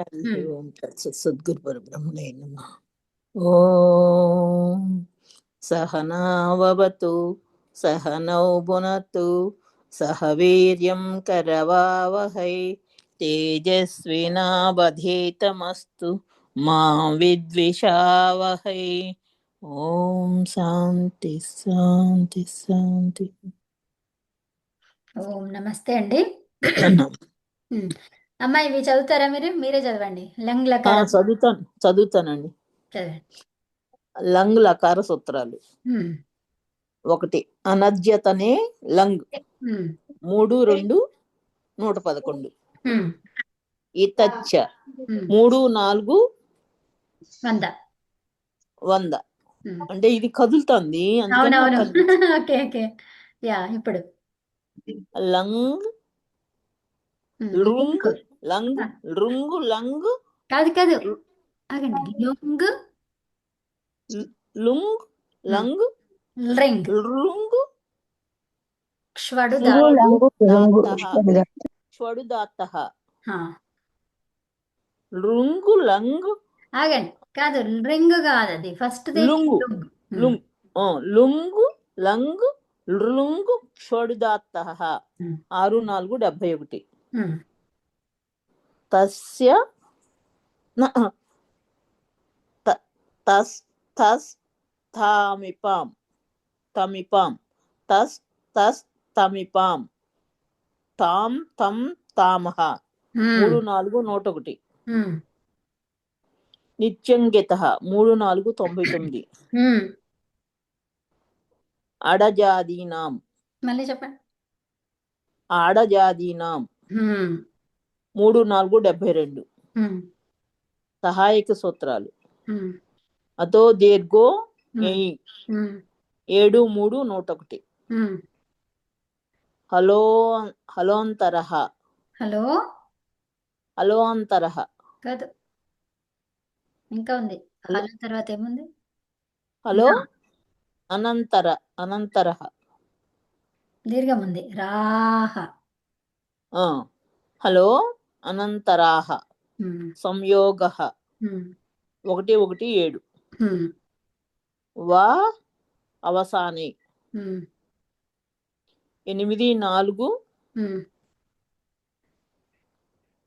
హరి ఓం తత్సత్. సద్గురు పరబ్రహ్మణే నమః. ఓం సహనావవతు సహనౌ భునత్తు సహ వీర్యం కరవావహై తేజస్వినావధీతమస్తు మా విద్విషావహై. ఓం శాంతి శాంతి శాంతి. ఓం నమస్తే అండి. అన్నాం. అమ్మా ఇవి చదువుతారా మీరే చదవండి. లంగ్ లకారం చదువుతానండి. చదవండి. లంగ్ లకార సూత్రాలు. 1 అనద్యతనే లంగ్ 3 2 111. ఇతచ్చ 3 4 100. అంటే ఇది కదులుతుంది, అందుకని నాకు అవునవును. కనిపించింది. ఓకే ఓకే యా ఇప్పుడు లంగ్ లుంగ్ లంగ్ లుంగు లంగ్ కాదు కాదు ఆగండి. లుంగ్ లుంగ్ లంగ్ రింగ్ లుంగ్ క్షవడుదా ష్వడుదాత్తః లుంగు లంగ్. ఆగండి. కాదు రింగ్ కాదు, అది ఫస్ట్ లుంగు లుంగ్ లుంగు లంగ్ లుంగు క్షోడుదాత్తః 6 4 71. తస్య తస్ తస్ తామిపాం తమిపాం తస్ తస్ తమిపాం తాం తం తామః 3 4 101. నిత్యంగితః 3 4 99. అడజాదీనాం మళ్ళీ చెప్పండి. ఆడజాదీనాం 3 4 72. సహాయక సూత్రాలు. అతో దీర్ఘో 7 3 101. హలో హలోంతరః హలోంతరః కాదు, ఇంకా ఉంది. హలో తర్వాత ఏముంది? హలో అనంతరః దీర్ఘం ఉంది. రాహ. హలో అనంతరాః సంయోగః 1 1 7. వా అవసానే 8 4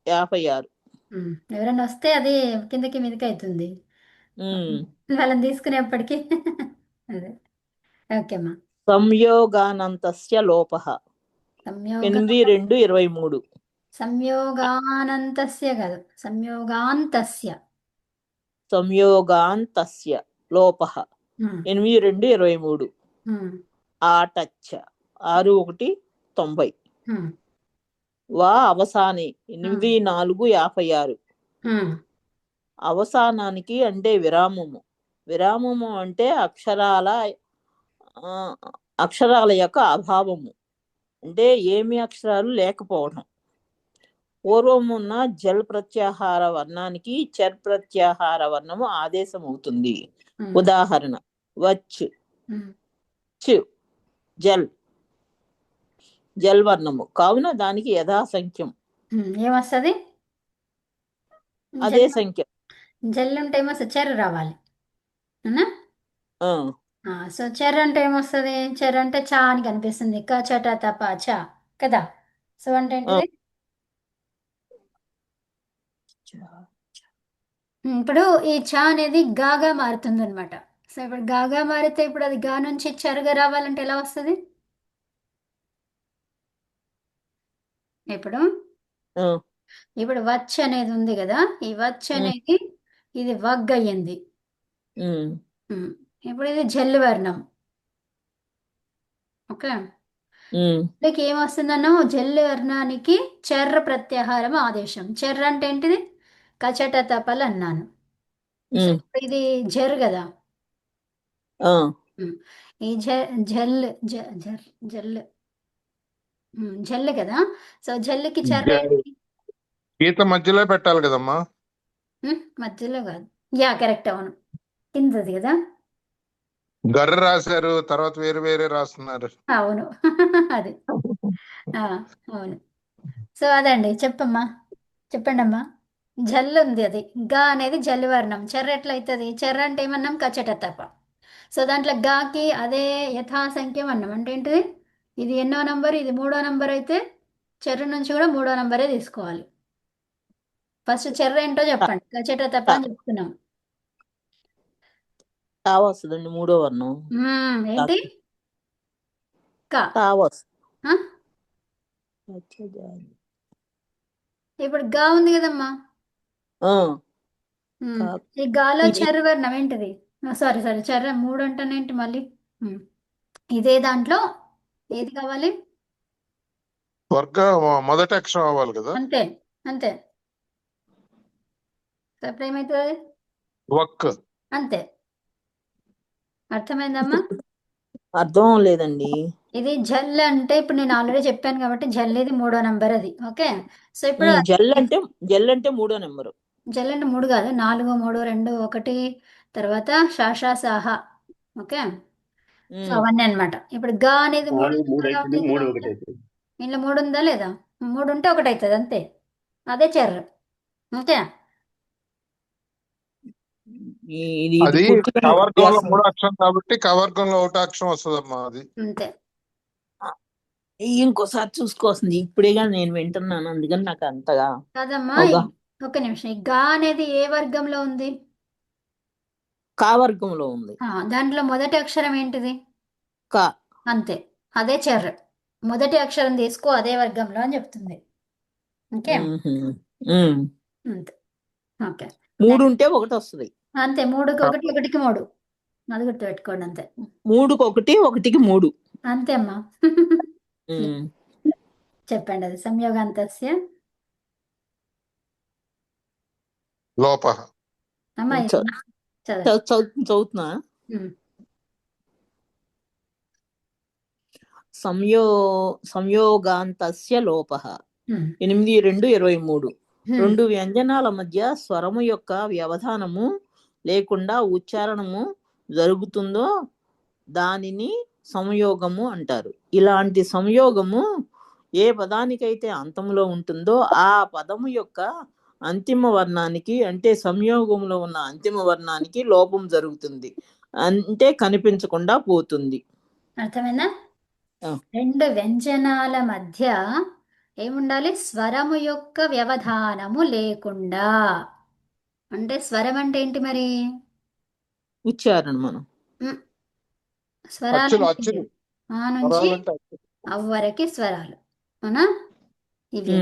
56. ఎవరైనా వస్తే అది కిందకి మీదకి అవుతుంది వాళ్ళని తీసుకునేప్పటికీ. అదే ఓకే అమ్మా. సంయోగానంతస్య లోపః 8 2 23. సంయోగానంతస్య కాదు, సంయోగాంతస్య లోపః 8 2 23. ఆటచ్చ 6 1 90. వా అవసానే 8 4 56. అవసానానికి అంటే విరామము. విరామము అంటే అక్షరాల యొక్క అభావము, అంటే ఏమి అక్షరాలు లేకపోవడం. పూర్వం ఉన్న జల్ ప్రత్యాహార వర్ణానికి చర్ ప్రత్యాహార వర్ణము ఆదేశం అవుతుంది. ఉదాహరణ వచ్ చ్ జల్ జల్ వర్ణము కావున దానికి యథాసంఖ్యం ఏమొస్తుంది? అదే సంఖ్య. జల్ అంటే ఏమొస్తుంది? చెర్ర రావాలి. సో చెర్ర అంటే ఏమొస్తుంది? చెర్ర అంటే చా అని కనిపిస్తుంది. క చట తప చ కదా. సో అంటే ఏంటిది? ఇప్పుడు ఈ చ అనేది గాగా మారుతుంది అనమాట. సో ఇప్పుడు గాగా మారితే ఇప్పుడు అది గా నుంచి చెరగా రావాలంటే ఎలా వస్తుంది? ఇప్పుడు వచ్ అనేది ఉంది కదా, ఈ వచ్ అనేది ఇది వగ్ అయ్యింది. ఇప్పుడు ఇది జల్లు వర్ణం. ఓకే, మీకు ఏమొస్తుందన్నో జల్లు వర్ణానికి చెర్ర ప్రత్యాహారం ఆదేశం. చెర్ర అంటే ఏంటిది? కచట తపలు అన్నాను. ఇది జర్ కదా. ఈ జల్ జల్లు కదా. సో జల్లుకి చెర్ర గీత మధ్యలో పెట్టాలి కదమ్మా. మధ్యలో కాదు. యా కరెక్ట్, అవును, కిందది కదా. గర్ర రాశారు, తర్వాత వేరు వేరే రాస్తున్నారు. అవును అది అవును. సో అదండి, చెప్పండి అమ్మా. జల్లు ఉంది అది. గా అనేది జల్లు వర్ణం. చెర్ర ఎట్లయితుంది? చెర్ర అంటే ఏమన్నాం? కచట తప. సో దాంట్లో గాకి అదే యథాసంఖ్యం అన్నాం. అంటే ఏంటిది? ఇది ఎన్నో నంబర్, ఇది 3వ నంబర్ అయితే చెర్ర నుంచి కూడా 3వ నంబరే తీసుకోవాలి. ఫస్ట్ చెర్ర ఏంటో చెప్పండి. కచట తప అని చెప్తున్నాం. తా వస్తుందండి మూడో వర్ణం. ఏంటి? క. తా వస్తుంది. ఆ? ఇప్పుడు గా ఉంది కదమ్మా. ఈ గాలో ఇది చెర్ర వర్ణం ఏంటిది? సారీ చెర్ర 3 అంటానేంటి మళ్ళీ? ఇదే దాంట్లో ఏది కావాలి? వర్గ మొదటి అక్షరం అవ్వాలి కదా. అంతే అంతే. సో ఇప్పుడు ఏమవుతుంది? వక్. అంతే. అర్థమైందమ్మా? అర్థం లేదండి. ఇది జల్ అంటే ఇప్పుడు నేను ఆల్రెడీ చెప్పాను కాబట్టి జల్ ఇది 3వ నంబర్ అది. ఓకే. సో ఇప్పుడు జల్ అంటే మూడో నెంబరు. జల్ అంటే 3 కాదు, 4, 3, 2, 1 తర్వాత షాషా సాహా. ఓకే. సో అవన్నీ అనమాట. ఇప్పుడు గా అనేది 3 ఇంట్లో 3 ఉందా లేదా? 3 ఉంటే 1 అవుతుంది అంతే. అదే చెర్ర. ఓకే. ఇది అది పూర్తిగా కవర్గంలో వ్యత్యాసం. 3 అక్షరం కాబట్టి కవర్గంలో 1 అక్షరం వస్తుందమ్మా అది. అంతే. ఇంకోసారి చూసుకోవాల్సింది. ఇప్పుడేగా నేను వింటున్నాను, అందుకని నాకు అంతగా కాదమ్మా. అవగాహన. ఒక నిమిషం. ఈ గా అనేది ఏ వర్గంలో ఉంది? కా వర్గంలో ఉంది. దాంట్లో మొదటి అక్షరం ఏంటిది? కా. అంతే. అదే చెర్ర. మొదటి అక్షరం తీసుకో అదే వర్గంలో అని చెప్తుంది. ఓకే. అంతే. ఓకే. 3 ఉంటే 1 వస్తుంది. అంతే. 3కి 1, 1కి 3. అది గుర్తుపెట్టుకోండి అంతే. 3కి 1, 1కి 3. అంతే అమ్మా. చెప్పండి అది. సంయోగాంతస్య లోప. అమ్మా చదువుతున్నా. సంయోగాంతస్య లోపః 8, 2, 23. 2 వ్యంజనాల మధ్య స్వరము యొక్క వ్యవధానము లేకుండా ఉచ్చారణము జరుగుతుందో దానిని సంయోగము అంటారు. ఇలాంటి సంయోగము ఏ పదానికైతే అంతంలో ఉంటుందో ఆ పదము యొక్క అంతిమ వర్ణానికి, అంటే సంయోగంలో ఉన్న అంతిమ వర్ణానికి లోపం జరుగుతుంది, అంటే కనిపించకుండా పోతుంది. అర్థమైందా? 2 వ్యంజనాల మధ్య ఏముండాలి? స్వరము యొక్క వ్యవధానము లేకుండా. అంటే స్వరం అంటే ఏంటి మరి? ఉచ్చారణ. మనం స్వరాలు ఆ నుంచి అచ్చులు. అవ్వరకి స్వరాలు. అవునా? ఇవి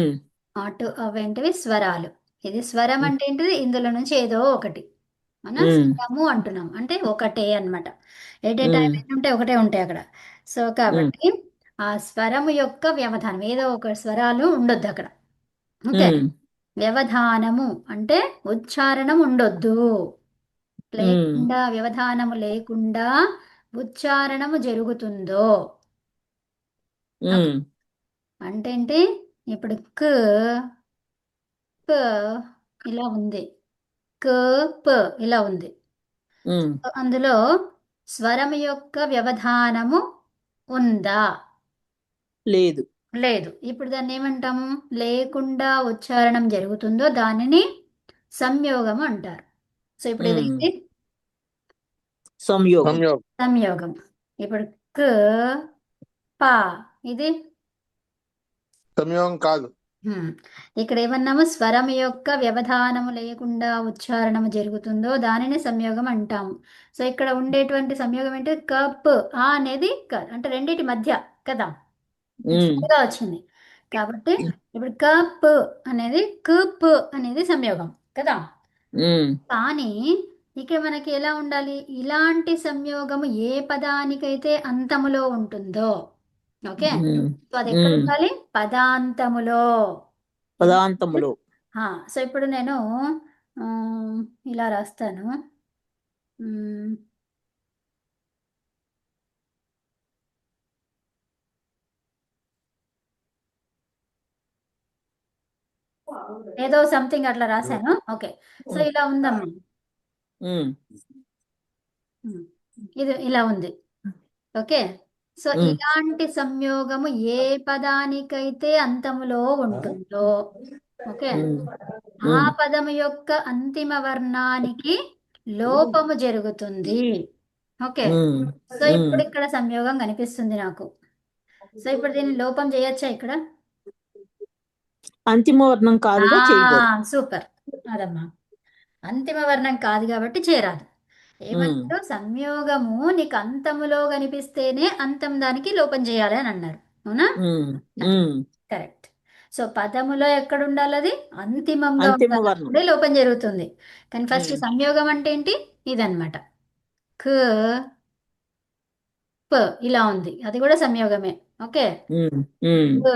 అటు అవేంటివి స్వరాలు. ఇది స్వరం అంటే ఏంటిది? ఇందులో నుంచి ఏదో ఒకటి. అవునా? స్వరము అంటున్నాం అంటే ఒకటే అన్నమాట. ఎట్ ఏ టైం ఉంటే ఒకటే ఉంటాయి అక్కడ. సో కాబట్టి ఆ స్వరము యొక్క వ్యవధానం, ఏదో ఒక స్వరాలు ఉండొద్దు అక్కడ. ఓకే. వ్యవధానము అంటే ఉచ్చారణం ఉండొద్దు. లేకుండా, వ్యవధానము లేకుండా ఉచ్చారణము జరుగుతుందో అంటే ఏంటి? ఇప్పుడు క ప ఇలా ఉంది, క ప ఇలా ఉంది. అందులో స్వరం యొక్క వ్యవధానము ఉందా? లేదు. లేదు. ఇప్పుడు దాన్ని ఏమంటాము? లేకుండా ఉచ్చారణం జరుగుతుందో దానిని సంయోగము అంటారు. సో ఇప్పుడు ఇది సంయోగం. ఇప్పుడు క ప ఇది సంయోగం కాదు. ఇక్కడ ఏమన్నాము? స్వరం యొక్క వ్యవధానము లేకుండా ఉచ్చారణము జరుగుతుందో దానిని సంయోగం అంటాము. సో ఇక్కడ ఉండేటువంటి సంయోగం ఏంటి? కప్ ఆ అనేది అంటే రెండింటి మధ్య కదా వచ్చింది కాబట్టి ఇప్పుడు కప్ అనేది కప్ అనేది సంయోగం కదా. కానీ ఇక్కడ మనకి ఎలా ఉండాలి? ఇలాంటి సంయోగము ఏ పదానికైతే అంతములో ఉంటుందో, ఓకే, సో అది ఎక్కడ ఉండాలి? పదాంతములో. సో ఇప్పుడు నేను ఇలా రాస్తాను. ఏదో సంథింగ్ అట్లా రాశాను. ఓకే. సో ఇలా ఉందమ్మా. ఇది ఇలా ఉంది. ఓకే. సో ఇలాంటి సంయోగము ఏ పదానికైతే అంతములో ఉంటుందో, ఓకే, ఆ ఉమ్, పదము యొక్క అంతిమ వర్ణానికి లోపము జరుగుతుంది. ఓకే, ఉమ్, సో ఉమ్. ఇప్పుడు ఇక్కడ సంయోగం కనిపిస్తుంది నాకు. సో ఇప్పుడు దీన్ని లోపం చేయొచ్చా ఇక్కడ? అంతిమ వర్ణం కాదుగా, చేయకూడదు. సూపర్, అదమ్మా, అంతిమ వర్ణం కాదు కాబట్టి చేరాదు. ఉమ్, ఏమన్నారు? సంయోగము నీకు అంతములో కనిపిస్తేనే అంతం దానికి లోపం చేయాలి అని అన్నారు, అవునా? ఉమ్, అది ఉమ్. కరెక్ట్. సో పదములో ఎక్కడ ఉండాలి? అది అంతిమంగా అంతిమ ఉండాలి, వర్ణం. అప్పుడే లోపం జరుగుతుంది. కానీ ఫస్ట్ ఉమ్, సంయోగం అంటే ఏంటి? ఇదన్నమాట. క ప ఇలా ఉంది, అది కూడా సంయోగమే. ఓకే, ఉమ్, ఉమ్, క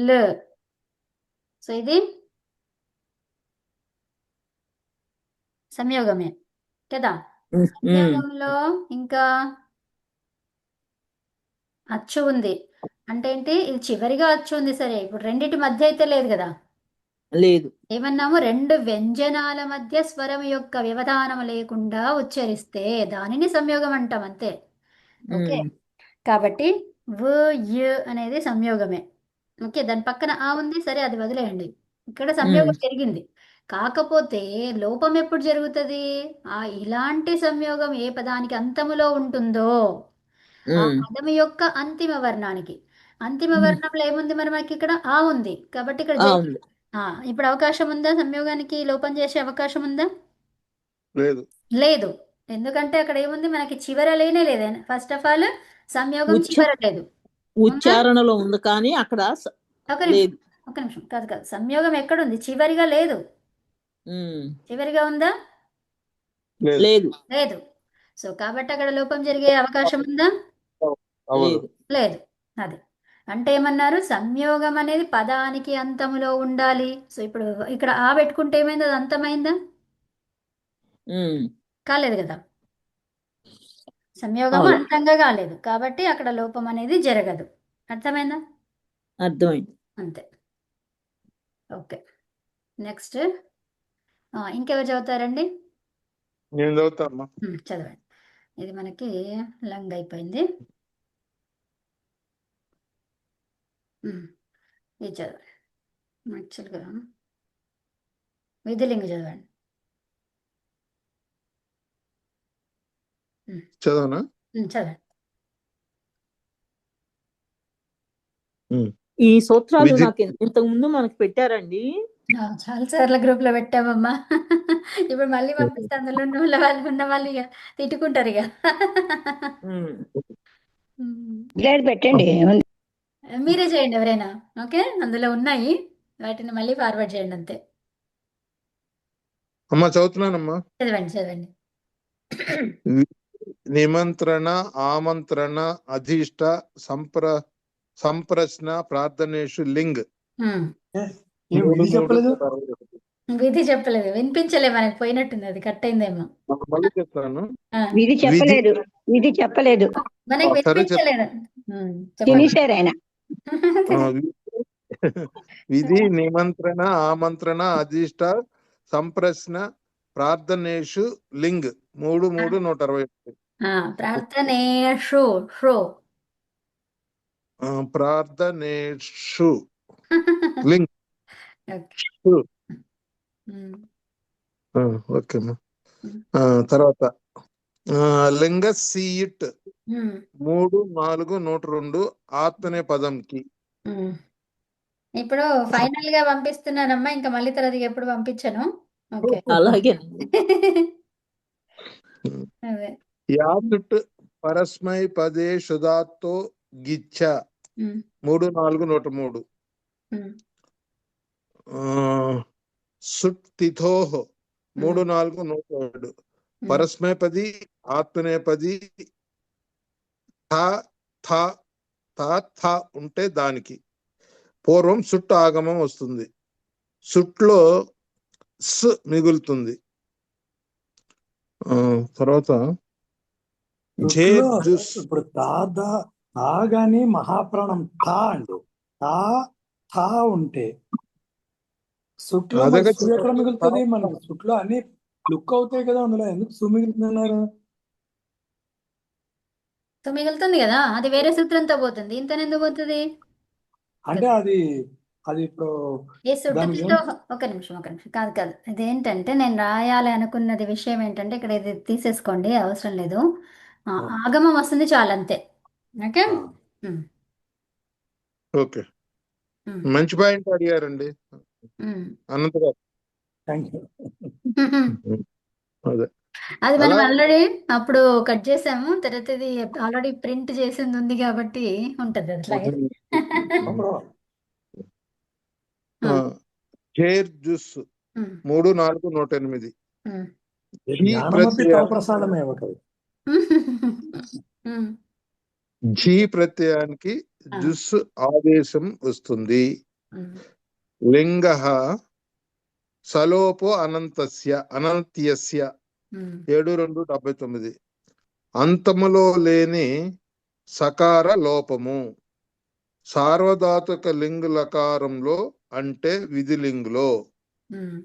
ల. సో ఇది సంయోగమే కదా. ఉమ్, ఉమ్. సంయోగంలో ఇంకా అచ్చు ఉంది అంటే ఏంటి? ఇది చివరిగా అచ్చు ఉంది, సరే. ఇప్పుడు రెండిటి మధ్య అయితే లేదు కదా. లేదు. ఏమన్నాము? రెండు వ్యంజనాల మధ్య స్వరం యొక్క వ్యవధానం లేకుండా ఉచ్చరిస్తే దానిని సంయోగం అంటాం, అంతే. ఓకే, ఉమ్, కాబట్టి వ య అనేది సంయోగమే. ఓకే, దాని పక్కన ఆ ఉంది, సరే అది వదిలేయండి. ఇక్కడ ఉమ్, సంయోగం జరిగింది. కాకపోతే లోపం ఎప్పుడు జరుగుతుంది? ఇలాంటి సంయోగం ఏ పదానికి అంతములో ఉంటుందో ఆ ఉమ్, పదము యొక్క అంతిమ వర్ణానికి. అంతిమ ఉమ్. వర్ణంలో ఏముంది? మరి మనకి ఇక్కడ ఆ ఉంది కాబట్టి ఇక్కడ ఉంది. ఇప్పుడు అవకాశం ఉందా? సంయోగానికి లోపం చేసే అవకాశం ఉందా? లేదు. లేదు. ఎందుకంటే అక్కడ ఏముంది? మనకి చివర లేనే లేదు. ఫస్ట్ ఆఫ్ ఆల్ సంయోగం ఉచ్చ చివర లేదు. ఉందా? ఉచ్చారణలో ఉంది కానీ అక్కడ ఒక నిమిషం, లేదు. ఒక నిమిషం, కాదు కాదు, సంయోగం ఎక్కడుంది? చివరిగా లేదు. ఉమ్, చివరిగా ఉందా? లేదు. లేదు. లేదు. సో కాబట్టి అక్కడ లోపం జరిగే అవకాశం ఉందా? అవ్వదు. లేదు. లేదు. అది అంటే ఏమన్నారు? సంయోగం అనేది పదానికి అంతములో ఉండాలి. సో ఇప్పుడు ఇక్కడ ఆ పెట్టుకుంటే ఏమైంది? అది అంతమైందా? ఉమ్, కాలేదు కదా. సంయోగము కాదు. అంతంగా కాలేదు కాబట్టి అక్కడ లోపం అనేది జరగదు. అర్థమైందా? అర్థమైంది. అంతే. ఓకే, నెక్స్ట్ ఇంకెవరు చదువుతారండి? నేను చదువుతా అమ్మా. చదవండి. ఇది మనకి లంగ్ అయిపోయింది. ఇది చదవండి. యాక్చువల్గా విధిలింగ చదవండి. చదవనా? చదవండి. ఈ సూత్రాలు విధి నాకు ఇంతకు ముందు మనకు పెట్టారండి. చాలా సార్లు గ్రూప్ లో పెట్టామమ్మా. ఇప్పుడు మళ్ళీ పంపిస్తే అందులో ఉన్న వాళ్ళు ఇక తిట్టుకుంటారు ఇక. ఉమ్, లేదు పెట్టండి. మీరే చేయండి ఎవరైనా. ఓకే, అందులో ఉన్నాయి, వాటిని మళ్ళీ ఫార్వర్డ్ చేయండి, అంతే. అమ్మా చదువుతున్నానమ్మా. చదవండి చదవండి. నిమంత్రణ, ఆమంత్రణ, అధిష్ట, సంప్రశ్న, ప్రార్థనేషు లింగ్. ఉమ్. విధి చెప్పలేదు. విధి చెప్పలేదు, వినిపించలే, మనకి పోయినట్టుంది, అది కట్ అయిందేమో. మళ్ళీ చెప్తాను. విధి చెప్పలేదు, విధి చెప్పలేదు. మనకి సరే వినిపించలేదు. చెప్పండి. తినేశారు ఆయన. విధి, నిమంత్రణ, ఆమంత్రణ, అధిష్ట, సంప్రశ్న, ప్రార్థనేషు లింగ్. 3 3 161. ప్రార్థనేషు షో. ప్రార్థనేషు లింగ్. ఓకే అమ్మా. తర్వాత లింగ సీయిట్ 3 4 102 ఆత్ అనే పదంకి. ఇప్పుడు ఫైనల్ గా పంపిస్తున్నానమ్మా, ఇంకా మళ్ళీ తర్వాత ఎప్పుడు పంపించను. ఓకే. అలాగే. అదే. యాతుట్ పరస్మై పదే శుధాత్తో గిచ్చ 3 4 103. సుట్ తిథోహ 3 4 107. పరస్మైపది, ఆత్మనేపది, థ ఉంటే దానికి పూర్వం సుట్ ఆగమం వస్తుంది. సుట్లో స్ మిగులుతుంది. తర్వాత ఇప్పుడు తా గాని మహాప్రాణం థా అండు. థా ఉంటే సుట్లో సు ఎక్కడ మిగులుతుంది? మనకి సుట్లో అన్ని లుక్ అవుతాయి కదా, అందులో ఎందుకు సు మిగులుతున్నారు? మిగులుతుంది కదా, అది వేరే సూత్రంతో పోతుంది, ఇంత ఎందుకు పోతుంది? అంటే అది అది ఇప్పుడు ఏ దానికి సుట్టుతో ఒక నిమిషం కాదు కాదు, ఇదేంటంటే నేను రాయాలి అనుకున్నది విషయం ఏంటంటే ఇక్కడ ఇది తీసేసుకోండి, అవసరం లేదు. ఆగమం వస్తుంది చాలు, అంతే. ఓకే. ఉమ్, ఓకే, ఉమ్, మంచి పాయింట్ అడిగారండి ఉమ్. అనంత్ గారు. Thank you. అదే అది మనం అలా ఆల్రెడీ అప్పుడు కట్ చేసాము, తర్వాత ఇది ఆల్రెడీ ప్రింట్ చేసింది ఉంది కాబట్టి ఉంటది అట్లాగే. హెయిర్ జ్యూస్ ఉమ్, 3, 4, 108. ఉమ్. జ్ఞానమపి తవ ప్రసాదమేవ కవి. ఉమ్, ఝీ ప్రత్యయానికి ఆ, జుస్ ఆదేశం వస్తుంది. ఉమ్, లింగ సలోపో అనంత్యస్య ఉమ్, 7-2-79. అంతములో లేని సకార లోపము సార్వధాతుక లింగ్ లకారంలో అంటే విధిలింగులో. ఉమ్,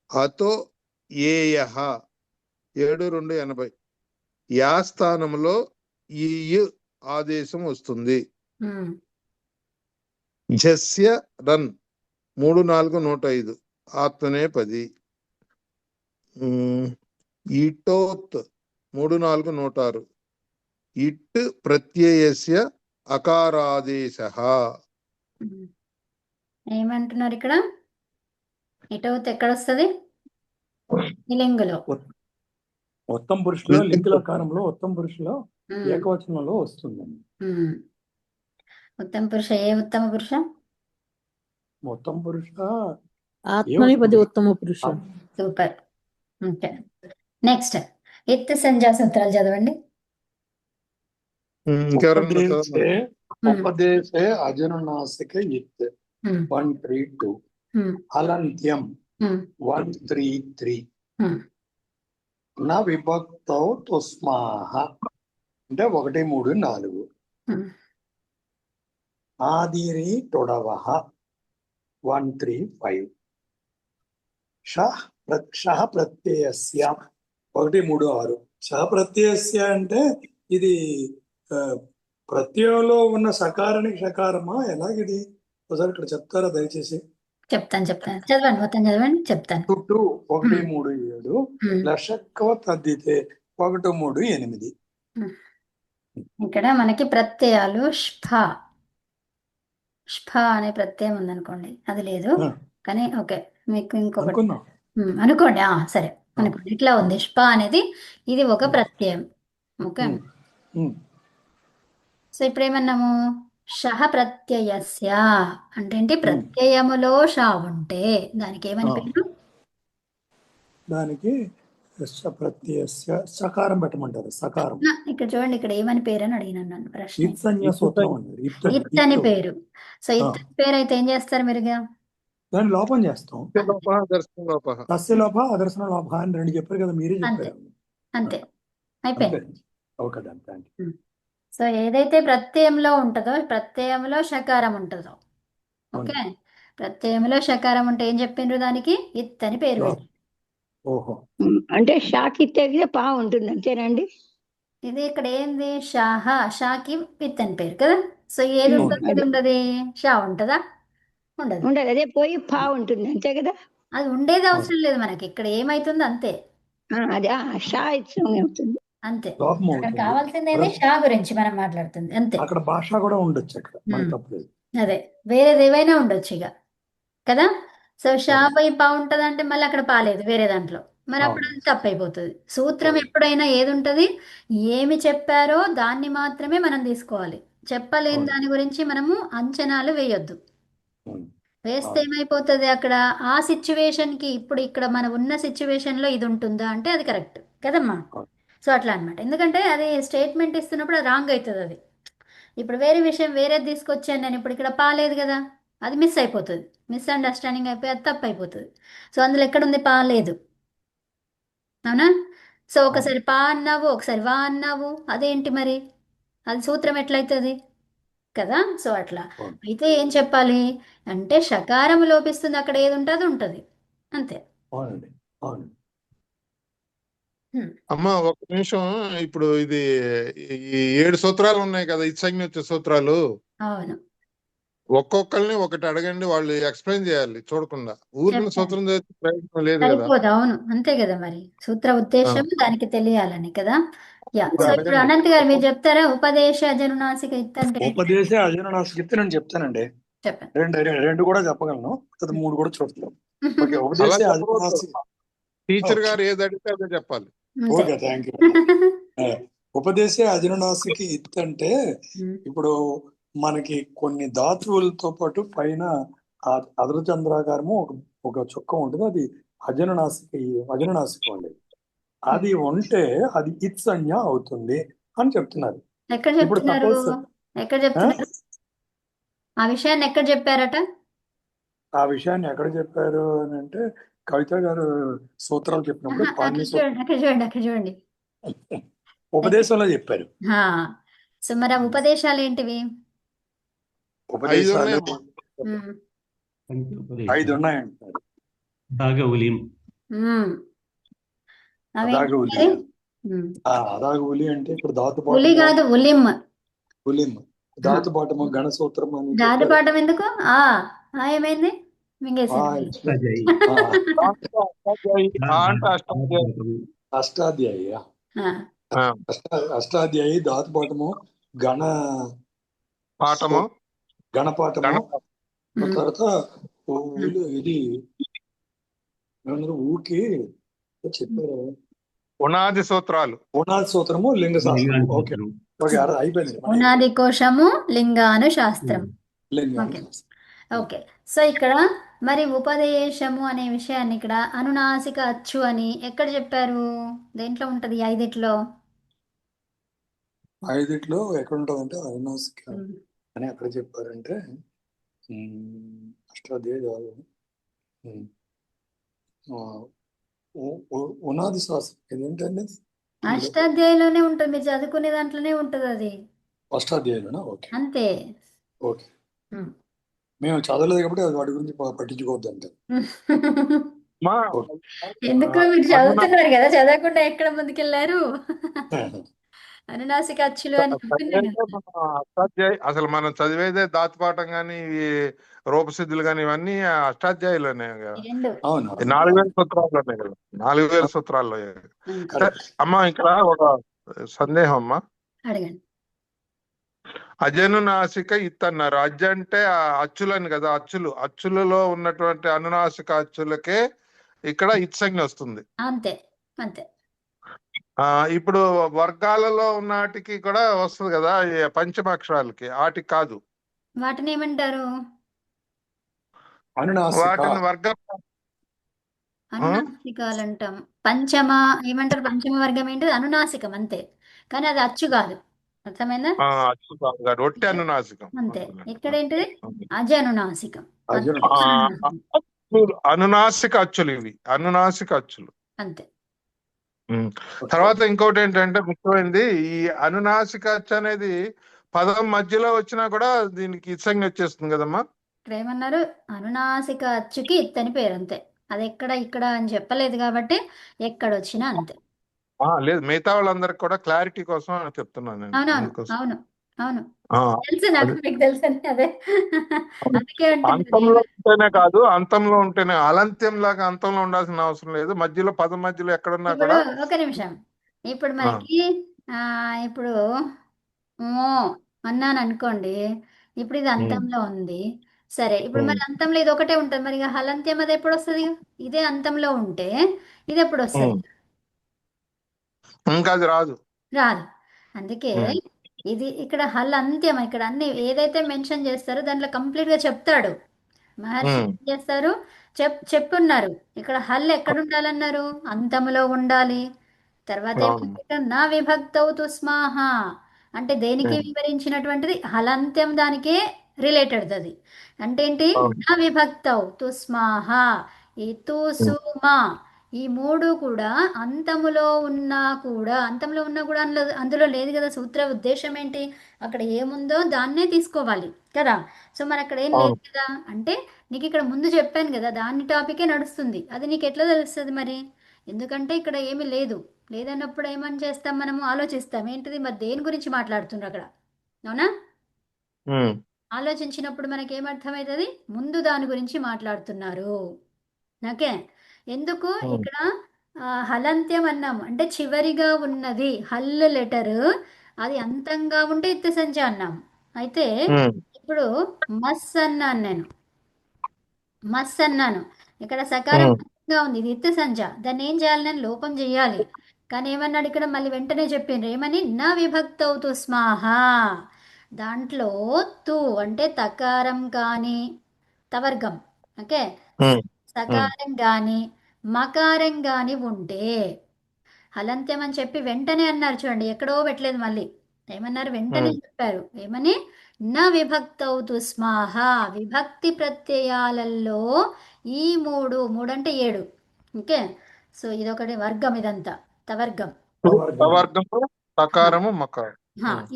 అతో ఏయః 7-2-80. యా స్థానంలో ఈ యు ఆదేశం వస్తుంది. ఉమ్, జస్య రన్ 3-4-105. ఆత్మనే 10. ఇటోత్ 3-4-106. ఇట్ ప్రత్యయస్య అకారాదేశః. ఉమ్. ఏమంటున్నారు ఇక్కడ? ఇటవుత్ ఎక్కడ వస్తుంది? లింగులో. ఉత్తమ పురుషులో లింగలకారంలో ఉత్తమ పురుషులో ఉమ్, ఏకవచనంలో వస్తుందండి. ఉమ్. ఉత్తమ పురుష, ఏ ఉత్తమ పురుష? ఉత్తమ పురుష ఆత్మనేపది ఉత్తమ పురుష. సూపర్. ఓకే, నెక్స్ట్ ఇత్ సంధ్యా సూత్రాలు చదవండి. ఇంకెవరన్నా చదవండి. ఉపదేశే అజనునాసిక ఇత్ ఉమ్, 132. ఉమ్, అలంత్యం ఉమ్, 133. ఉమ్, నా విభక్తౌ తుస్మాహ అంటే 1, 3, 4. ఉమ్, ఆదిరి తొడవహ 135. షః ప్రత్యయస్య 1, 3, 6. షః ప్రత్యయస్య అంటే ఇది ప్రత్యయంలో ఉన్న సకారానికి షకారమా ఎలాగిది? ఒకసారి ఇక్కడ చెప్తారా దయచేసి? చెప్తాను చదవండి, మొత్తం చదవండి, చెప్తాను. 2, 1, 3, 7. లషక్కవ తద్దితే 1, 3, 8. ఇక్కడ మనకి ప్రత్యయాలు స్ఫ అనే ప్రత్యయం ఉందనుకోండి, అది లేదు కానీ ఓకే, మీకు ఇంకొకటి అనుకోండి. సరే అనుకోండి, ఇట్లా ఉంది. స్ఫ అనేది ఇది ఒక ప్రత్యయం. ఓకే, సో ఇప్పుడు ఏమన్నాము? షహ ప్రత్యయస్య అంటే ఏంటి? ప్రత్యయములో షా ఉంటే దానికి ఏమని పేరు? దానికి ప్రత్యయస్య సకారం పెట్టమంటారు. సకారం. ఇక్కడ చూడండి, ఇక్కడ ఏమని పేరు అని అడిగినాను నన్ను ప్రశ్న. ఇత్ సంజ్ఞా సూత్రం అన్నారు. ఇత్ అని పేరు. సో ఇత్ పేరు అయితే ఏం చేస్తారు మీరుగా? దాన్ని లోపం చేస్తాం. తస్య లోప అదర్శన లోప అని 2 చెప్పారు కదా, మీరే చెప్పారు. అంతే, అయిపోయింది. ఓకే. సో ఏదైతే ప్రత్యయంలో ఉంటుందో, ప్రత్యయంలో షకారం ఉంటుందో, ఓకే, ప్రత్యయంలో షకారం ఉంటే ఏం చెప్పిండ్రు? దానికి ఇత్ అని పేరు. ఓహో, అంటే షాకి తెగితే పా ఉంటుంది అంతేనండి. ఇది ఇక్కడ ఏంది? షాకి ఇత్ అని పేరు కదా. సో ఏది ఉంటుంది, ఇది ఉండదు. షా ఉంటుందా? ఉండదు. అదే పోయి పా ఉంటుంది అంతే కదా. అది ఉండేది అవసరం లేదు మనకి, ఇక్కడ ఏమైతుందో అంతే. అదే షా అవుతుంది అంతే. అక్కడ కావాల్సింది ఏంది? షా గురించి మనం మాట్లాడుతుంది అంతే. అక్కడ భాష కూడా ఉండొచ్చు అక్కడ, తప్పలేదు. అదే, వేరేది ఏవైనా ఉండొచ్చు ఇక కదా. సో షా పై పా ఉంటది అంటే మళ్ళీ అక్కడ పాలేదు వేరే దాంట్లో, మరి అప్పుడు అది తప్పైపోతుంది. సూత్రం ఎప్పుడైనా ఏది ఉంటుంది? ఏమి చెప్పారో దాన్ని మాత్రమే మనం తీసుకోవాలి. చెప్పలేని దాని గురించి మనము అంచనాలు వేయొద్దు. వేస్తే ఏమైపోతుంది? అక్కడ ఆ సిచ్యువేషన్కి, ఇప్పుడు ఇక్కడ మనం ఉన్న సిచ్యువేషన్లో ఇది ఉంటుందా అంటే అది కరెక్ట్ కదమ్మా. సో అట్లా అనమాట. ఎందుకంటే అది స్టేట్మెంట్ ఇస్తున్నప్పుడు అది రాంగ్ అవుతుంది. అది ఇప్పుడు వేరే విషయం వేరేది తీసుకొచ్చాను నేను, ఇప్పుడు ఇక్కడ పాలేదు కదా, అది మిస్ అయిపోతుంది. మిస్అండర్స్టాండింగ్ అయిపోయి అది తప్పు అయిపోతుంది. సో అందులో ఎక్కడుంది? పాలేదు, అవునా? సో ఒకసారి పా అన్నావు, ఒకసారి వా అన్నావు, అదేంటి మరి? అది సూత్రం ఎట్లయితుంది కదా. సో అట్లా అయితే ఏం చెప్పాలి అంటే షకారం లోపిస్తుంది, అక్కడ ఏది ఉంటుంది అది ఉంటుంది అంతే. అమ్మా ఒక నిమిషం. ఇప్పుడు ఇది 7 సూత్రాలు ఉన్నాయి కదా, ఇత్సంజ్ఞ వచ్చే సూత్రాలు. అవును. ఒక్కొక్కరిని ఒకటి అడగండి, వాళ్ళు ఎక్స్ప్లెయిన్ చేయాలి చూడకుండా. ఊరిని చెప్తాను, సూత్రం చేస్తే ప్రయోజనం లేదు కదా. సరిపోదు. అవును, అంతే కదా మరి. సూత్ర ఆ, ఉద్దేశం దానికి తెలియాలని కదా. యా, మీరు సో ఇప్పుడు అడగండి. అనంత్ గారు మీరు చెప్తారా? ఉపదేశ జనునాసిక ఇత్తంటే ఉపదేశ అజనునాసిక నేను చెప్తానండి. చెప్పండి. రెండు కూడా చెప్పగలను, లేదా మూడు కూడా చూడలేదు. ఓకే, అలా ఉపదేశ చెప్పకూడదు. అజనునాసిక. టీచర్ ఓకే, గారు ఏది అడిగితే అదే చెప్పాలి. అంతే. Okay, thank you. ఉపదేశ అజనునాసికి అంటే ఇప్పుడు మనకి కొన్ని ధాతువులతో పాటు పైన అర్ధచంద్రాకారము ఒక చుక్క ఉంటుంది, అది అజనునాసికం అండి. అది ఉంటే అది ఇత్సంజ్ఞ అవుతుంది అని చెప్తున్నారు. ఎక్కడ ఇప్పుడు చెప్తున్నారు? సపోజ్ ఎక్కడ చెప్తున్నారు? ఆ విషయాన్ని ఎక్కడ చెప్పారట? ఆ విషయాన్ని ఎక్కడ చెప్పారు అని అంటే, కవిత గారు సూత్రాలు చెప్పినప్పుడు అక్కడ పాణిని చూడండి, అక్కడ చూడండి, అక్కడ చూడండి. ఉపదేశంలో చెప్పారు. హా. సో మరి ఆ ఉపదేశాలు ఏంటివి? 5 ఉపదేశాలు ఉన్నాయమ్మా. ఉమ్, 5 ఉన్నాయంటారు. దాగవులిం ఉమ్. అవేంటి అదాగ ఉలి. మరి? ఉమ్. అదాగ ఉలి అంటే ఇక్కడ ఉలి ధాతుపాఠము, కాదు, ఉలిమ్. ఉలిం ధాతుపాఠము గణసూత్రం అని దాది చెప్పారు. పాఠం ఎందుకు? ఏమైంది? ఆ, మింగేసింది. అష్టాధ్యాయి ఆ, అష్టాధ్యాయి. అంటే అష్టాధ్యాయి. అష్టాధ్యాయి. ఆ, ఆ, అష్టాధ్యాయి ధాతుపాఠము గణ పాఠము గణపాఠము. గణపాఠం. ఉమ్, తర్వాత ఇది ఏమన్నారు ఊకి చెప్పారు, పునాది సూత్రాలు. పునాది సూత్రము లింగ శాస్త్రము. ఓకే, ఓకే, అయిపోయింది. పునాది కోశము లింగాను శాస్త్రం. లింగ ఓకే, ఓకే. సో ఇక్కడ మరి ఉపదేశము అనే విషయాన్ని ఇక్కడ అనునాసిక అచ్చు అని ఎక్కడ చెప్పారు? దేంట్లో ఉంటది? 5 ఐదిట్లో ఎక్కడ ఉంటుందంటే అవినాశిక అని ఎక్కడ చెప్పారంటే అష్టాధ్యాయ ఉనాది శాస్త్రం ఇదేంటండి? అష్టాధ్యాయులోనే ఉంటుంది, మీరు చదువుకునే దాంట్లోనే ఉంటుంది అది. అష్టాధ్యాయులునా? ఓకే, అంతే. ఓకే. మేము చదవలేదు కాబట్టి అది వాటి గురించి పట్టించుకోవద్దు అంటే. మా ఎందుకు? మీరు చదువుతున్నారు కదా, చదవకుండా ఎక్కడ ముందుకెళ్లారు? అనునాసిక అచ్చులు అని చెప్తున్నాను కదా. అష్టాధ్యాయి అసలు మనం చదివేదే దాతిపాఠం గాని ఈ రూపసిద్ధులు గాని ఇవన్నీ అష్టాధ్యాయులోనే కదా. ఈ రెండు. అవును, 4000 సూత్రాల్లోనే కదా. 4000 సూత్రాల్లో. అమ్మా ఇక్కడ ఒక సందేహం అమ్మా. అడగండి. అజనునాసిక ఇత్తన్నారు. అజ్జ అంటే అచ్చులని కదా. అచ్చులలో ఉన్నటువంటి అనునాసిక అచ్చులకే ఇక్కడ ఇత్సంజ్ఞ వస్తుంది. అంతే, అంతే. ఇప్పుడు వర్గాలలో ఉన్నటికి కూడా వస్తుంది కదా, ఈ పంచమాక్షరాలకి. వాటికి కాదు. వాటిని ఏమంటారు? వాటిని వర్గం అనునాసికాలు అంటాం. పంచమ ఏమంటారు? పంచమ వర్గం ఏంటి? అనునాసికం అంతే, కానీ అది అచ్చు కాదు. అర్థమైందా? అచ్చు కాదు కాబట్టి ఒట్టి అనునాసికం. అంతే. ఇక్కడ ఏంటిది? అజ అనునాసికం. అనునాసిక అచ్చులు ఇవి, అనునాసిక అచ్చులు. అంతే. తర్వాత ఇంకోటి ఏంటంటే ముఖ్యమైనది, ఈ అనునాసిక అచ్చు అనేది పదం మధ్యలో వచ్చినా కూడా దీనికి ఇత్సంజ్ఞ వచ్చేస్తుంది కదమ్మా. ఇక్కడ ఏమన్నారు? అనునాసిక అచ్చుకి ఇత్తని పేరు, అంతే. అది ఎక్కడ ఇక్కడ అని చెప్పలేదు కాబట్టి ఎక్కడ వచ్చినా అంతే. లేదు, మిగతా వాళ్ళందరికి కూడా క్లారిటీ కోసం చెప్తున్నాను నేను. అవునవును, అవును, అవును. తెలుసు నాకు, మీకు తెలుసు అని అదే అందుకే అంతంలో ఉంటేనే కాదు, అంతంలో ఉంటేనే. అలంత్యం లాగా అంతంలో ఉండాల్సిన అవసరం లేదు. మధ్యలో పదం మధ్యలో ఎక్కడున్నా ఇప్పుడు కూడా. ఒక నిమిషం. ఇప్పుడు మనకి ఇప్పుడు మో అన్నాను అనుకోండి, ఇప్పుడు ఇది అంతంలో ఉంది. సరే, ఇప్పుడు మరి అంతంలో ఇది ఒకటే ఉంటుంది, మరి హలంత్యం అది ఎప్పుడు వస్తుంది? ఇదే అంతంలో ఉంటే ఇది ఎప్పుడు వస్తుంది? ఇంకా అది రాదు. రాదు. అందుకే ఇది ఇక్కడ హల్ అంత్యం. ఇక్కడ అన్ని ఏదైతే మెన్షన్ చేస్తారో దాంట్లో కంప్లీట్ గా చెప్తాడు మహర్షి. ఏం చేస్తారు? చెప్పున్నారు. ఇక్కడ హల్ ఎక్కడ ఉండాలన్నారు? అంతములో ఉండాలి. తర్వాత ఏమంటే నా విభక్తౌ తుస్మాహ అంటే దేనికి వివరించినటువంటిది? హలంత్యం దానికే రిలేటెడ్ అది. అంటే ఏంటి? నా విభక్తౌ తుస్మాహ, ఈ తూసు మా, ఈ మూడు కూడా అంతములో ఉన్నా కూడా అందులో లేదు కదా. సూత్ర ఉద్దేశం ఏంటి? అక్కడ ఏముందో దాన్నే తీసుకోవాలి కదా. సో మరి అక్కడ ఏం లేదు కదా అంటే, నీకు ఇక్కడ ముందు చెప్పాను కదా, దాని టాపికే నడుస్తుంది. అది నీకు ఎట్లా తెలుస్తుంది మరి? ఎందుకంటే ఇక్కడ ఏమీ లేదన్నప్పుడు ఏమని చేస్తాం మనము? ఆలోచిస్తాం. ఏంటిది మరి, దేని గురించి మాట్లాడుతున్నారు అక్కడ? అవునా? ఆలోచించినప్పుడు మనకి ఏమర్థమవుతుంది? ముందు దాని గురించి మాట్లాడుతున్నారు. ఓకే. ఎందుకు ఇక్కడ హలంత్యం అన్నాము అంటే చివరిగా ఉన్నది హల్ లెటర్, అది అంతంగా ఉంటే ఇత్తు సంచ అన్నాము. అయితే ఇప్పుడు మస్ అన్నాను నేను, మస్ అన్నాను, ఇక్కడ సకారం గా ఉంది, ఇది ఇత్తు సంచ. దాన్ని ఏం చేయాలి? నేను లోపం చేయాలి. కానీ ఏమన్నాడు ఇక్కడ? మళ్ళీ వెంటనే చెప్పిండ్రు ఏమని? నా విభక్తౌతు స్మాహ. దాంట్లో తు అంటే తకారం కానీ తవర్గం, ఓకే, సకారం కానీ మకారం కానీ ఉంటే హలంత్యం అని చెప్పి వెంటనే అన్నారు. చూడండి, ఎక్కడో పెట్టలేదు, మళ్ళీ ఏమన్నారు? వెంటనే చెప్పారు. ఏమని? నా విభక్తౌతు స్మాహ. విభక్తి ప్రత్యయాలలో ఈ మూడు అంటే 7. ఓకే. సో ఇదొకటి వర్గం, ఇదంతా తవర్గం. వర్గము సకారము మకారం.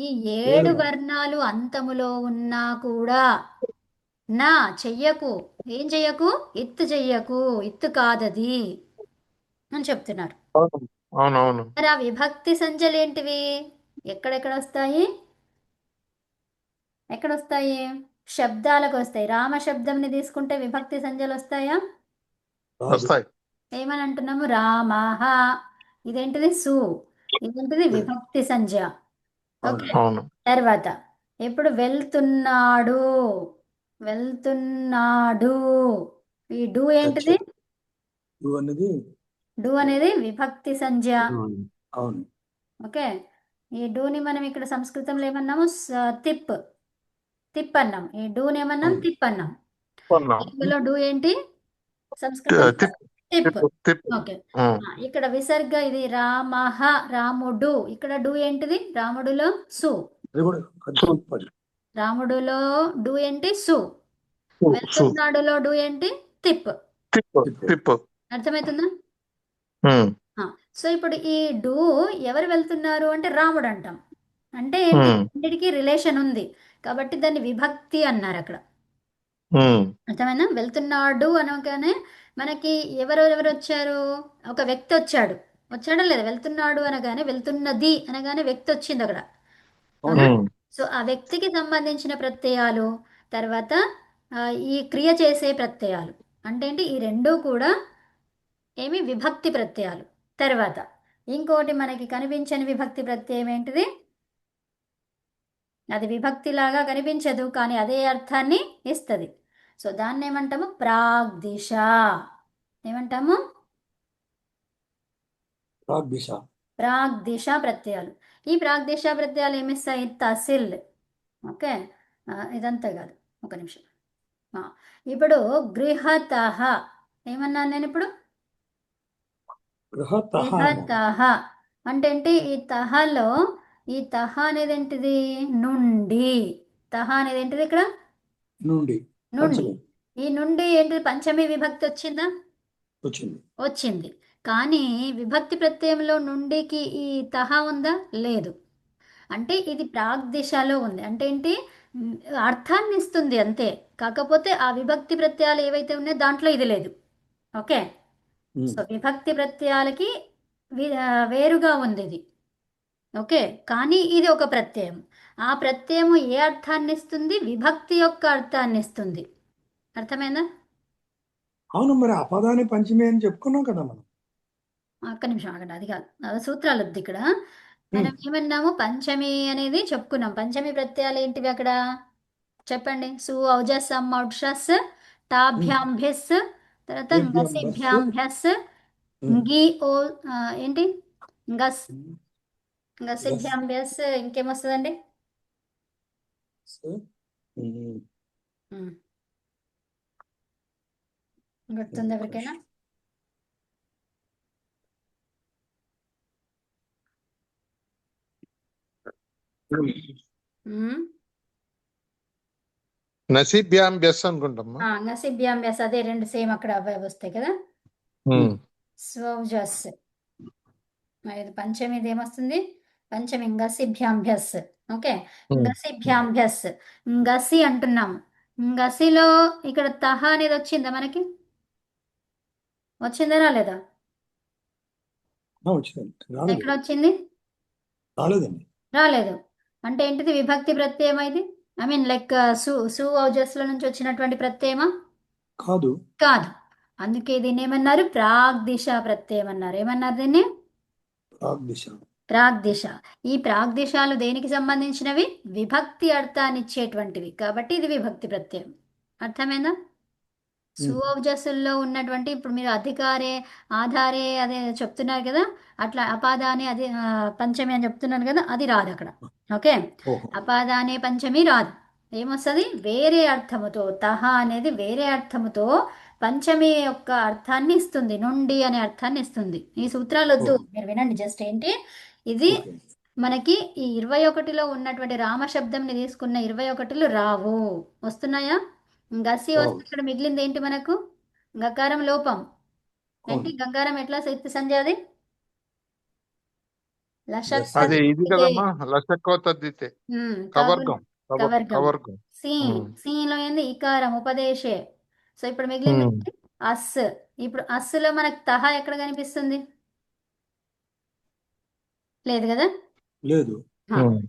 ఈ 7 వర్ణాలు అంతములో ఉన్నా కూడా నా చెయ్యకు, ఏం చెయ్యకు? ఇత్తు చెయ్యకు, ఇత్తు కాదది అని చెప్తున్నారు. అవునవును. మరి ఆ విభక్తి సంజ్ఞలు ఏంటివి? ఎక్కడెక్కడ వస్తాయి? ఎక్కడొస్తాయి? శబ్దాలకు వస్తాయి. రామ శబ్దంని తీసుకుంటే విభక్తి సంజ్ఞలు వస్తాయా? వస్తాయి. ఏమని అంటున్నాము? రామః. ఇదేంటిది? సు. ఇదేంటిది? విభక్తి సంజ్ఞ. ఓకే. అవును. తర్వాత ఇప్పుడు వెళ్తున్నాడు, వెళ్తున్నాడు. ఈ డు ఏంటిది? డు అనేది విభక్తి సంజ్ఞ. అవును. ఓకే. ఈ డూని మనం ఇక్కడ సంస్కృతంలో ఏమన్నాము? తిప్, తిప్ అన్నాం. ఈ డూని ఏమన్నాం? తిప్ అన్నాం. తెలుగులో డు ఏంటి? సంస్కృతం తిప్. ఓకే. ఇక్కడ విసర్గ, ఇది రామః, రాముడు. ఇక్కడ డు ఏంటిది? రాముడులో సు. రాముడులో డు ఏంటి? సు. వెళ్తున్నాడులో డు ఏంటి? తిప్. అర్థమవుతుందా? సో ఇప్పుడు ఈ డు ఎవరు వెళ్తున్నారు అంటే రాముడు అంటాం. అంటే ఏంటి? రెండిటికి రిలేషన్ ఉంది కాబట్టి దాన్ని విభక్తి అన్నారు అక్కడ. అర్థమైనా? వెళ్తున్నాడు అనగానే మనకి ఎవరెవరు వచ్చారు? ఒక వ్యక్తి వచ్చాడా లేదా? వెళ్తున్నాడు అనగానే, వెళ్తున్నది అనగానే వ్యక్తి వచ్చింది అక్కడ. సో ఆ వ్యక్తికి సంబంధించిన ప్రత్యయాలు, తర్వాత ఈ క్రియ చేసే ప్రత్యయాలు అంటే ఏంటి? ఈ రెండూ కూడా ఏమి? విభక్తి ప్రత్యయాలు. తర్వాత ఇంకోటి మనకి కనిపించని విభక్తి ప్రత్యయం ఏంటిది? అది విభక్తిలాగా కనిపించదు కానీ అదే అర్థాన్ని ఇస్తుంది. సో దాన్ని ఏమంటాము? ప్రాగ్దిశ. ఏమంటాము? ప్రాగ్దిశ ప్రత్యయాలు. ఈ ప్రాగ్దిశ ప్రత్యయాలు ఏమిస్తాయి? తసిల్. ఓకే. ఇదంతా కాదు, ఒక నిమిషం. ఇప్పుడు గృహతః ఏమన్నాను నేను ఇప్పుడు? గృహతః అంటే ఏంటి? ఈ తహలో ఈ తహ అనేది ఏంటిది? నుండి. తహ అనేది ఏంటిది ఇక్కడ? నుండి. ఈ నుండి ఏంటిది? పంచమి విభక్తి వచ్చిందా? వచ్చింది. కానీ విభక్తి ప్రత్యయంలో నుండికి ఈ తహ ఉందా? లేదు. అంటే ఇది ప్రాగ్దిశలో ఉంది. అంటే ఏంటి? అర్థాన్ని ఇస్తుంది అంతే. కాకపోతే ఆ విభక్తి ప్రత్యయాలు ఏవైతే ఉన్నాయో దాంట్లో ఇది లేదు. ఓకే. సో విభక్తి ప్రత్యయాలకి వేరుగా ఉంది ఇది. ఓకే. కానీ ఇది ఒక ప్రత్యయం. ఆ ప్రత్యయము ఏ అర్థాన్ని ఇస్తుంది? విభక్తి యొక్క అర్థాన్ని ఇస్తుంది. అర్థమైందా? అవును. మరి అపదాని పంచమి అని చెప్పుకున్నాం కదా మనం. ఒక్క నిమిషం ఆగండి, అది కాదు, అది సూత్రాలు వద్దు ఇక్కడ. మనం ఏమన్నాము? పంచమి అనేది చెప్పుకున్నాం. పంచమి ప్రత్యయాలు ఏంటివి అక్కడ చెప్పండి? సు, ఔజస్, అమ్, ఔషస్, టాభ్యాంభ్యస్, తర్వాత గసిభ్యాంభ్యస్, గి, ఓ ఏంటి? గసిభ్యాంభ్యస్. ఇంకేమొస్తుందండి? గుర్తుంది ఎవరికైనా? నసీభ్యాంభ్యస్ అనుకుంటామ్మా. నసిభ్యాంభ్యస్, అదే రెండు సేమ్ అక్కడ అవే వస్తాయి కదా. స్వౌజస్. పంచమిది ఏమొస్తుంది? పంచమి గసిభ్యాంభ్యస్. ఓకే. గసిభ్యాంభ్యస్. గసి అంటున్నాం. గసిలో ఇక్కడ తహ అనేది వచ్చిందా మనకి? వచ్చిందా రాలేదా? ఎక్కడ వచ్చింది? రాలేదండి. రాలేదు. అంటే ఏంటిది? విభక్తి ప్రత్యయం ఇది. ఐ మీన్ లైక్ సు ఔజస్ల నుంచి వచ్చినటువంటి ప్రత్యయమా? కాదు. కాదు. అందుకే దీన్ని ఏమన్నారు? ప్రాగ్దిశ ప్రత్యయం అన్నారు. ఏమన్నారు దీన్ని? ప్రాగ్దిశ. ప్రాగ్దిశ. ఈ ప్రాగ్దిశాలు దేనికి సంబంధించినవి? విభక్తి అర్థాన్ని ఇచ్చేటువంటివి. కాబట్టి ఇది విభక్తి ప్రత్యయం. అర్థమైందా? సుఔజస్సుల్లో ఉన్నటువంటి ఇప్పుడు మీరు అధికారే ఆధారే అదే చెప్తున్నారు కదా, అట్లా అపాదానే అది పంచమి అని చెప్తున్నారు కదా, అది రాదు అక్కడ. ఓకే, ఓహో. అపాదానే పంచమి రాదు. ఏమొస్తుంది? వేరే అర్థముతో, తహ అనేది వేరే అర్థముతో పంచమి యొక్క అర్థాన్ని ఇస్తుంది, నుండి అనే అర్థాన్ని ఇస్తుంది. ఈ సూత్రాలు వద్దు, ఓహో. మీరు వినండి. జస్ట్ ఏంటి ఇది, ఓకే. మనకి ఈ 21లో ఉన్నటువంటి రామశబ్దంని తీసుకున్న 21లు రావు. వస్తున్నాయా? గసి వస్తే రావు. ఇక్కడ మిగిలింది ఏంటి మనకు? గకారం లోపం. ఏంటి అవును. గకారం ఎట్లా సంధ్యాది? లషక్ గసి. అది ఇది తద్దితే. కదమ్మా, లసక్కో తద్దితే, కవర్గం. కవర్గం కవర్గం. కవర్గం. సీలో ఏంది? ఇకారం ఉపదేశే. సో ఇప్పుడు మిగిలింది ఉమ్. ఏంటి? అస్. ఇప్పుడు అస్సులో మనకు తహ ఎక్కడ కనిపిస్తుంది? లేదు కదా. లేదు.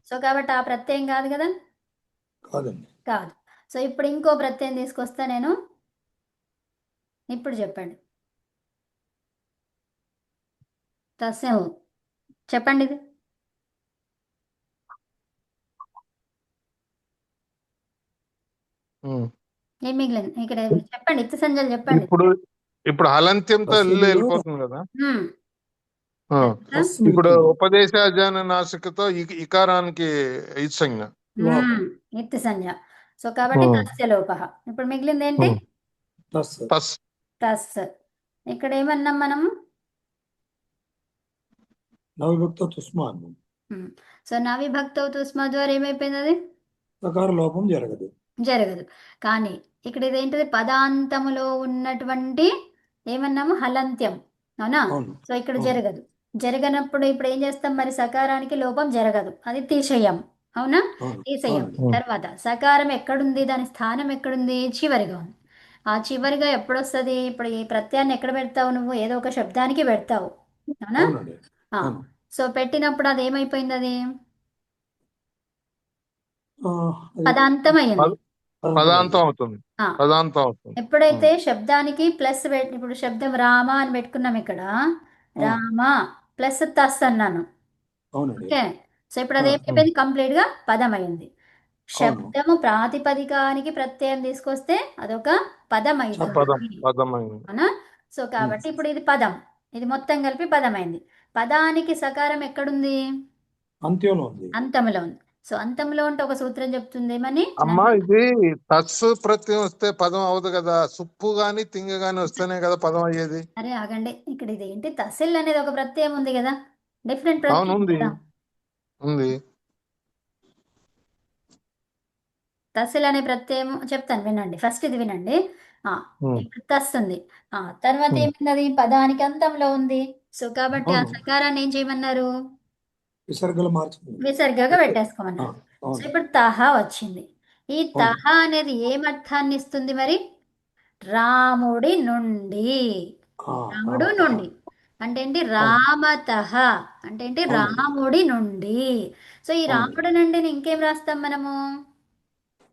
సో కాబట్టి ఆ ప్రత్యయం కాదు కదా. కాదండి. కాదు. సో ఇప్పుడు ఇంకో ప్రత్యయం తీసుకొస్తా నేను. ఇప్పుడు చెప్పండి. తస్యం చెప్పండి ఇది. ఉమ్. ఏం మిగిలింది ఇక్కడ? చెప్పండి, ఇత్తు సంజలు చెప్పండి. ఇప్పుడు హలంత్యంతో ఇల్లు తస్సులో వెళ్ళిపోతుంది కదా. ఉమ్. ఆ. తస్ ఇప్పుడు మిగులుతుంది. ఉపదేశాజన నాసికతో ఇకారానికి సంజ్ఞ. లోపం. ఇత్తు సంజ్ఞ. సో కాబట్టి తస్య లోపః. ఇప్పుడు మిగిలింది ఏంటి? తస్. తస్. తస్. ఇక్కడ ఏమన్నాం మనం? నవిభక్త తుస్మాన్. సో నవిభక్త తుస్మా ద్వారా ఏమైపోయింది? అది సకార లోపం జరగదు. జరగదు. కానీ ఇక్కడ ఇదేంటిది? పదాంతములో ఉన్నటువంటి ఏమన్నాము? హలంత్యం. అవునా? అవును. సో ఇక్కడ అవును. జరగదు. జరగనప్పుడు ఇప్పుడు ఏం చేస్తాం మరి? సకారానికి లోపం జరగదు, అది తీసేయం. అవునా? అవును. తీసేయం. అవునండి. తర్వాత సకారం ఎక్కడుంది? దాని స్థానం ఎక్కడుంది? చివరిగా ఉంది. ఆ చివరిగా ఎప్పుడు వస్తుంది? ఇప్పుడు ఈ ప్రత్యయాన్ని ఎక్కడ పెడతావు నువ్వు? ఏదో ఒక శబ్దానికి పెడతావు. అవునా? అవునండి. అవును. సో పెట్టినప్పుడు అది ఏమైపోయింది? అది అది పదాంతం అయ్యింది. పదాంతం అవుతుంది. ఆ. పదాంతం అవుతుంది. ఎప్పుడైతే శబ్దానికి ప్లస్ ఇప్పుడు శబ్దం రామ అని పెట్టుకున్నాం ఇక్కడ, రామ ప్లస్ తస్ అన్నాను. అవునండి. ఓకే, సో ఇప్పుడు అది ఏమైపోయింది? కంప్లీట్ గా పదం అయింది. అవును. శబ్దము ప్రాతిపదికానికి ప్రత్యయం తీసుకొస్తే అదొక పదం పదం అవుతుంది. పదమైంది. అవునా? సో కాబట్టి ఇప్పుడు ఇది పదం, ఇది మొత్తం కలిపి పదమైంది. పదానికి సకారం ఎక్కడుంది? అంత్యంలో ఉంది. అంతంలో ఉంది. సో అంతంలో ఉంటే ఒక సూత్రం చెప్తుంది ఏమని? అమ్మా, ఇది తస్ ప్రత్యయం వస్తే పదం అవదు కదా. సుప్పు గాని తింగ గాని వస్తేనే కదా పదం అయ్యేది. అరే ఆగండి, ఇక్కడ ఇది ఏంటి? తసిల్ అనేది ఒక ప్రత్యయం ఉంది కదా, డిఫరెంట్ అవును, ప్రత్యయం ఉంది కదా. ఉంది. తసిల్ అనే ప్రత్యయం చెప్తాను వినండి. ఫస్ట్ ఇది వినండి. ఉమ్. ఇప్పుడు తస్ ఉంది. తర్వాత ఏమైంది? పదానికి అంతంలో ఉంది. సో కాబట్టి ఆ అవును. సకారాన్ని ఏం చేయమన్నారు? విసర్గలు మార్చుకుంది. విసర్గగా పెట్టేసుకోమన్నారు. సో అవును. ఇప్పుడు తహ వచ్చింది. ఈ తహ అనేది ఏం అర్థాన్ని ఇస్తుంది మరి? రాముడి నుండి. రాముడు రామతః. నుండి అంటే ఏంటి? రామతః అంటే ఏంటి? అవునండి. రాముడి నుండి. సో ఈ అవునండి. రాముడి నుండి ఇంకేం రాస్తాం మనము?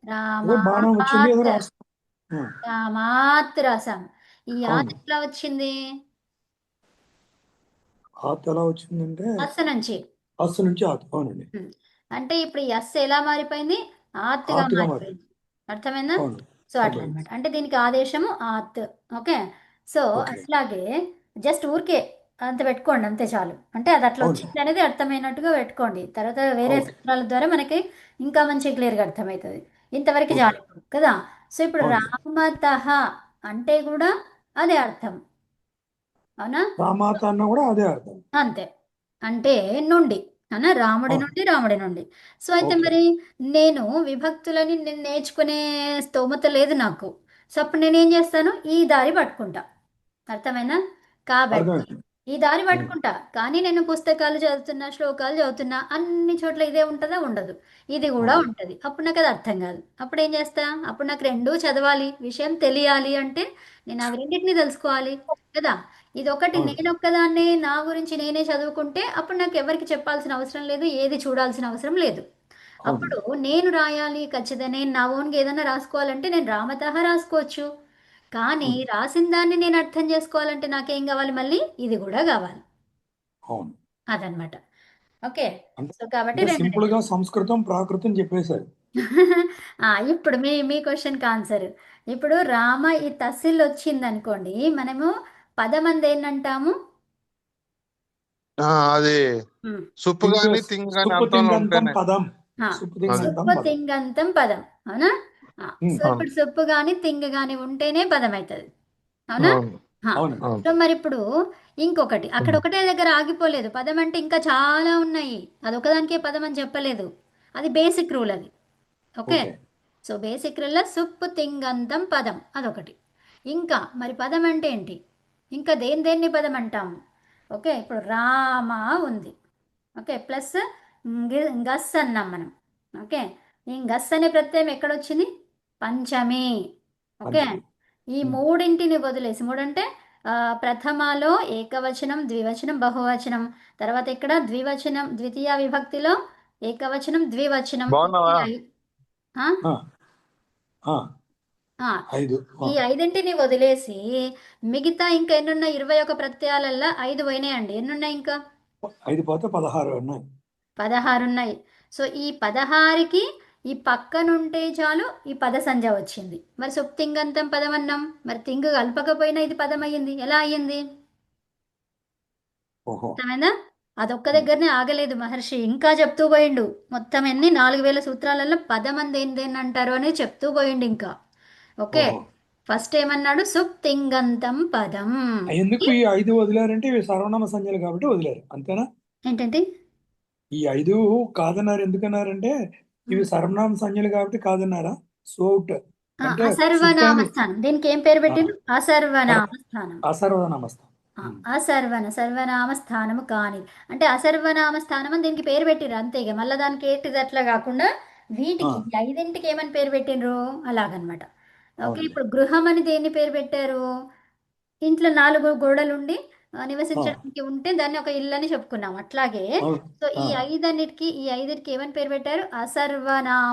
అదే బాణం వచ్చింది ఏదో రామాత్. రాస్తాం. రామాత్ రాసాం. ఈ ఆత్ అవును. ఎట్లా వచ్చింది? ఆత్ ఎలా వచ్చిందంటే అస్స నుంచి. అస్సు నుంచి ఆత్. అవునండి. అంటే ఇప్పుడు ఈ అస్స ఎలా మారిపోయింది? ఆత్గా ఆత్తుగా మారిపోయింది. అర్థమైందా? అవును. సో అట్లా అనమాట. అంటే దీనికి ఆదేశము ఆత్. Okay, so okay. అట్లాగే జస్ట్ ఊరికే అంత పెట్టుకోండి, అంతే చాలు. అంటే అది అట్లా అవును. వచ్చింది అనేది అర్థమైనట్టుగా పెట్టుకోండి. తర్వాత వేరే ఓకే. సూత్రాల ద్వారా మనకి ఇంకా మంచి క్లియర్గా అర్థమవుతుంది. ఇంతవరకు ఓకే. చాలు కదా. సో ఇప్పుడు అవును. రామతః అంటే కూడా అదే అర్థం. అవునా? రామాత అన్న కూడా అదే అర్థం. అంతే, అంటే నుండి. అవునా? రాముడి అవును. నుండి, రాముడి నుండి. సో అయితే ఓకే. మరి నేను విభక్తులని నేను నేర్చుకునే స్తోమత లేదు నాకు. సో అప్పుడు నేనేం చేస్తాను? ఈ దారి పట్టుకుంటా. అర్థమైనా? కాబట్టి అర్థమైంది. ఈ దారి పట్టుకుంటా. కానీ నేను పుస్తకాలు చదువుతున్నా, శ్లోకాలు చదువుతున్నా, అన్ని చోట్ల ఇదే ఉంటుందా? ఉండదు. ఇది కూడా అవును. ఉంటుంది. అప్పుడు నాకు అది అర్థం కాదు. అప్పుడు ఏం చేస్తా? అప్పుడు నాకు రెండూ చదవాలి, విషయం తెలియాలి అంటే నేను అవి రెండింటిని తెలుసుకోవాలి కదా. ఇది ఒకటి అవును. నేను ఒక్కదాన్నే నా గురించి నేనే చదువుకుంటే అప్పుడు నాకు ఎవరికి చెప్పాల్సిన అవసరం లేదు, ఏది చూడాల్సిన అవసరం లేదు. అప్పుడు నేను రాయాలి ఖచ్చితంగా, నేను నా ఓన్గా ఏదైనా రాసుకోవాలంటే నేను రామతః రాసుకోవచ్చు. కానీ అవును. రాసిన దాన్ని నేను అర్థం చేసుకోవాలంటే నాకేం కావాలి, మళ్ళీ ఇది కూడా కావాలి. అవును. అదనమాట. ఓకే. అంటే సో కాబట్టి అంటే రెండు సింపుల్ గా సంస్కృతం ప్రాకృతం చెప్పేశారు. ఇప్పుడు మీ క్వశ్చన్కి ఆన్సర్. ఇప్పుడు రామ ఈ తహసీల్ వచ్చింది అనుకోండి, మనము పదం అంది ఏంటంటాము? అది ఉమ్. సుప్పు గాని తింగ్ గాని సుప్పు అంతంలో తింగంతం ఉంటేనే పదం. ఆ, సుప్పు తింగంతం సుప్పు పదం. తింగంతం పదం, అవునా? ఉమ్. సో ఇప్పుడు సుప్పు గాని తింగ గాని ఉంటేనే పదం అవుతుంది, అవునా? అవును అవును. అవును సో మరి ఇప్పుడు ఇంకొకటి, అక్కడ ఒకటే దగ్గర ఆగిపోలేదు. పదం అంటే ఇంకా చాలా ఉన్నాయి, అది ఒకదానికే పదం అని చెప్పలేదు. అది బేసిక్ రూల్ అది. ఓకే. ఓకే. సో బేసిక్ రూల్లో సుప్పు తింగంతం పదం అదొకటి. ఇంకా మరి పదం అంటే ఏంటి, ఇంకా దేన్ని పదం అంటాము? ఓకే, ఇప్పుడు రామ ఉంది, ఓకే, ప్లస్ గస్ అన్నాం మనం. ఓకే, ఈ గస్ అనే ప్రత్యయం ఎక్కడొచ్చింది? పంచమి. ఓకే, పంచమి. ఈ మూడింటిని వదిలేసి, మూడంటే ప్రథమలో ఏకవచనం, ద్వివచనం, బహువచనం. తర్వాత ఇక్కడ ద్వివచనం, ద్వితీయ విభక్తిలో ఏకవచనం, ద్వివచనం. బాగున్నావా? ఆ? ఆ, ఆ, ఆ, 5. ఈ ఐదింటిని వదిలేసి మిగతా ఇంకా ఎన్నున్నాయి? 21 ప్రత్యయాలల్లో 5 పోయినాయండి. ఎన్నున్నాయి ఇంకా? 5 పోతే 16 ఉన్నాయి. 16 ఉన్నాయి. సో ఈ 16కి ఈ పక్కనుంటే చాలు ఈ పద సంజ్ఞ వచ్చింది. మరి సుప్తింగంతం పదం అన్నాం, మరి తింగు కలపకపోయినా ఇది పదం అయ్యింది. ఎలా అయ్యింది? ఓహో. అర్థమైందా? అదొక్క దగ్గరనే ఆగలేదు మహర్షి, ఇంకా చెప్తూ పోయిండు. మొత్తం ఎన్ని 4000 సూత్రాలలో పదం అంది దేన్ని అంటారు అని చెప్తూ పోయిండు ఇంకా. ఓకే, ఓహో. ఫస్ట్ ఏమన్నాడు? సుప్తింగంతం పదం. ఎందుకు ఈ 5 వదిలారంటే ఇవి సర్వనామ సంజ్ఞలు కాబట్టి వదిలారు, అంతేనా? ఏంటంటే ఈ 5 కాదన్నారు ఎందుకన్నారంటే ఇవి సర్వనామ సంజ్ఞలు కాబట్టి కాదన్నారా? సోట్ అంటే అసర్వనామ సుప్తాన్ని స్థానం. దీనికి ఏం పేరు పెట్టిండు? అసర్వనామ స్థానం. అసర్వనామస్థానం. సర్వనామ స్థానము కాని అంటే అసర్వనామ స్థానం అని దీనికి పేరు పెట్టిర్రు అంతే. ఇక మళ్ళీ దానికి ఏంటిది అట్లా కాకుండా వీటికి ఈ ఐదింటికి ఏమని పేరు పెట్టిండ్రు అలాగనమాట. ఓకే, అవునండి. ఇప్పుడు గృహం అని దేన్ని పేరు పెట్టారు? ఇంట్లో 4 గోడలుండి నివసించడానికి ఉంటే దాన్ని ఒక ఇల్లు అని చెప్పుకున్నాం. అట్లాగే అవును. సో ఈ ఐదింటికి ఏమని పేరు పెట్టారు? అసర్వనామ